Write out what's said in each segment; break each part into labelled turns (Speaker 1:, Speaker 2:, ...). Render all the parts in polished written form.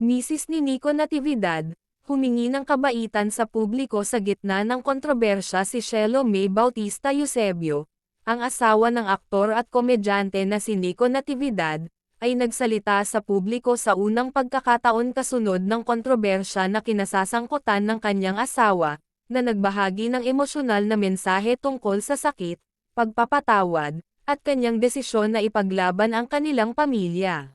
Speaker 1: Misis ni Nico Natividad, humingi ng kabaitan sa publiko sa gitna ng kontrobersya. Si Shelo May Bautista Eusebio, ang asawa ng aktor at komedyante na si Nico Natividad, ay nagsalita sa publiko sa unang pagkakataon kasunod ng kontrobersya na kinasasangkutan ng kanyang asawa, na nagbahagi ng emosyonal na mensahe tungkol sa sakit, pagpapatawad, at kanyang desisyon na ipaglaban ang kanilang pamilya.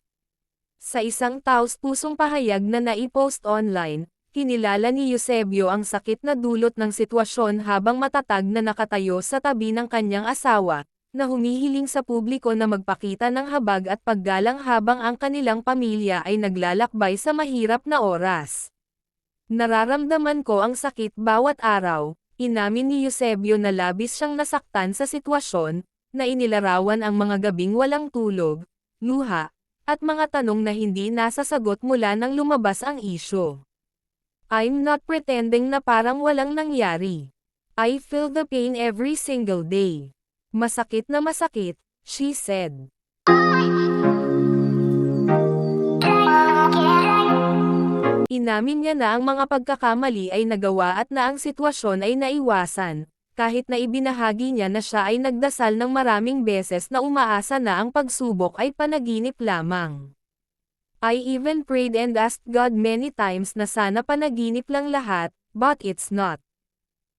Speaker 1: Sa isang taos-pusong pahayag na naipost online, kinilala ni Eusebio ang sakit na dulot ng sitwasyon habang matatag na nakatayo sa tabi ng kanyang asawa, na humihiling sa publiko na magpakita ng habag at paggalang habang ang kanilang pamilya ay naglalakbay sa mahirap na oras. Nararamdaman ko ang sakit bawat araw, inamin ni Eusebio na labis siyang nasaktan sa sitwasyon, na inilarawan ang mga gabing walang tulog, luha, at mga tanong na hindi nasasagot mula nang lumabas ang isyu. I'm not pretending na parang walang nangyari. I feel the pain every single day. Masakit na masakit, she said. Inamin niya na ang mga pagkakamali ay nagawa at na ang sitwasyon ay naiwasan, kahit na ibinahagi niya na siya ay nagdasal ng maraming beses na umaasa na ang pagsubok ay panaginip lamang. I even prayed and asked God many times na sana panaginip lang lahat, but it's not.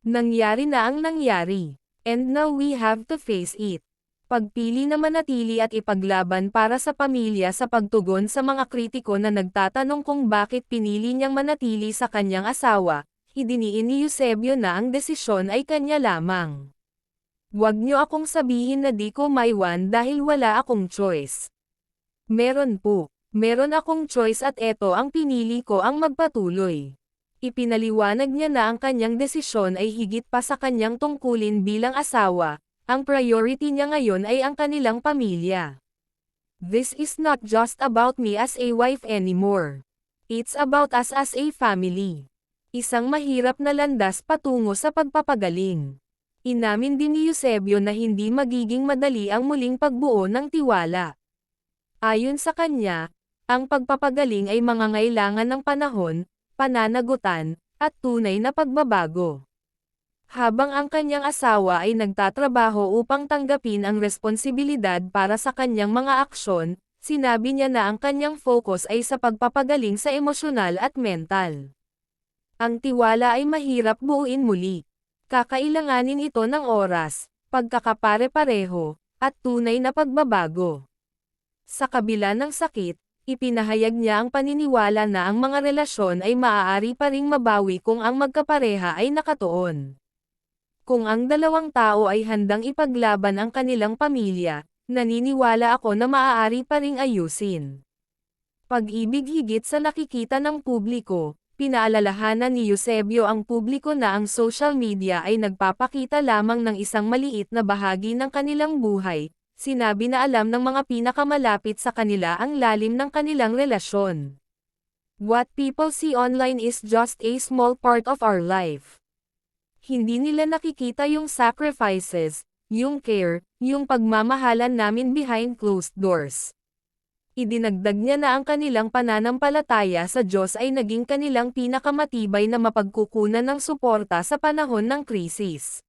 Speaker 1: Nangyari na ang nangyari. And now we have to face it. Pagpili na manatili at ipaglaban para sa pamilya sa pagtugon sa mga kritiko na nagtatanong kung bakit pinili niyang manatili sa kanyang asawa, idiniin ni Eusebio na ang desisyon ay kanya lamang. Huwag niyo akong sabihin na di ko maiwan dahil wala akong choice. Meron po. Meron akong choice at eto ang pinili ko ang magpatuloy. Ipinaliwanag niya na ang kanyang desisyon ay higit pa sa kanyang tungkulin bilang asawa, ang priority niya ngayon ay ang kanilang pamilya. This is not just about me as a wife anymore. It's about us as a family. Isang mahirap na landas patungo sa pagpapagaling. Inamin din ni Eusebio na hindi magiging madali ang muling pagbuo ng tiwala. Ayon sa kanya, ang pagpapagaling ay mangangailangan ng panahon, pananagutan, at tunay na pagbabago. Habang ang kanyang asawa ay nagtatrabaho upang tanggapin ang responsibilidad para sa kanyang mga aksyon, sinabi niya na ang kanyang focus ay sa pagpapagaling sa emosyonal at mental. Ang tiwala ay mahirap buuin muli. Kakailanganin ito ng oras, pagkakapare-pareho, at tunay na pagbabago. Sa kabila ng sakit, ipinahayag niya ang paniniwala na ang mga relasyon ay maaari pa ring mabawi kung ang magkapareha ay nakatuon. Kung ang dalawang tao ay handang ipaglaban ang kanilang pamilya, naniniwala ako na maaari pa ring ayusin. Pag-ibig higit sa nakikita ng publiko, pinaalalahanan ni Eusebio ang publiko na ang social media ay nagpapakita lamang ng isang maliit na bahagi ng kanilang buhay. Sinabi na alam ng mga pinakamalapit sa kanila ang lalim ng kanilang relasyon. What people see online is just a small part of our life. Hindi nila nakikita yung sacrifices, yung care, yung pagmamahalan namin behind closed doors. Idinagdag niya na ang kanilang pananampalataya sa Diyos ay naging kanilang pinakamatibay na mapagkukunan ng suporta sa panahon ng krisis.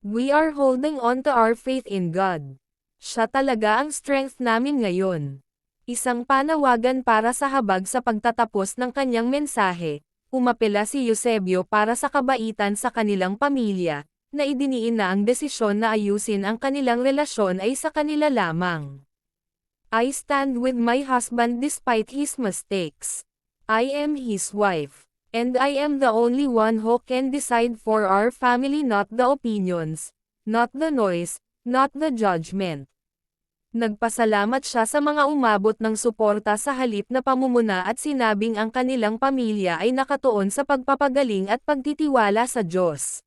Speaker 1: We are holding on to our faith in God. Siya talaga ang strength namin ngayon. Isang panawagan para sa habag sa pagtatapos ng kanyang mensahe, umapela si Eusebio para sa kabaitan sa kanilang pamilya, na idiniin na ang desisyon na ayusin ang kanilang relasyon ay sa kanila lamang. I stand with my husband despite his mistakes. I am his wife, and I am the only one who can decide for our family, not the opinions, not the noise, not the judgment. Nagpasalamat siya sa mga umabot ng suporta sa halip na pamumuna at sinabing ang kanilang pamilya ay nakatuon sa pagpapagaling at pagtitiwala sa Diyos.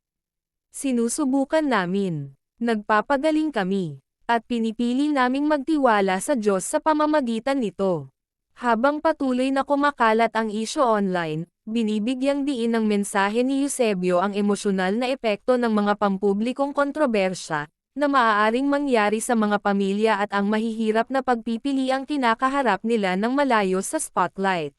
Speaker 1: Sinusubukan namin, nagpapagaling kami, at pinipili naming magtiwala sa Diyos sa pamamagitan nito. Habang patuloy na kumakalat ang isyu online, binibigyang diin ng mensahe ni Eusebio ang emosyonal na epekto ng mga pampublikong kontrobersya, na maaaring mangyari sa mga pamilya at ang mahihirap na pagpipili ang kinakaharap nila ng malayo sa spotlight.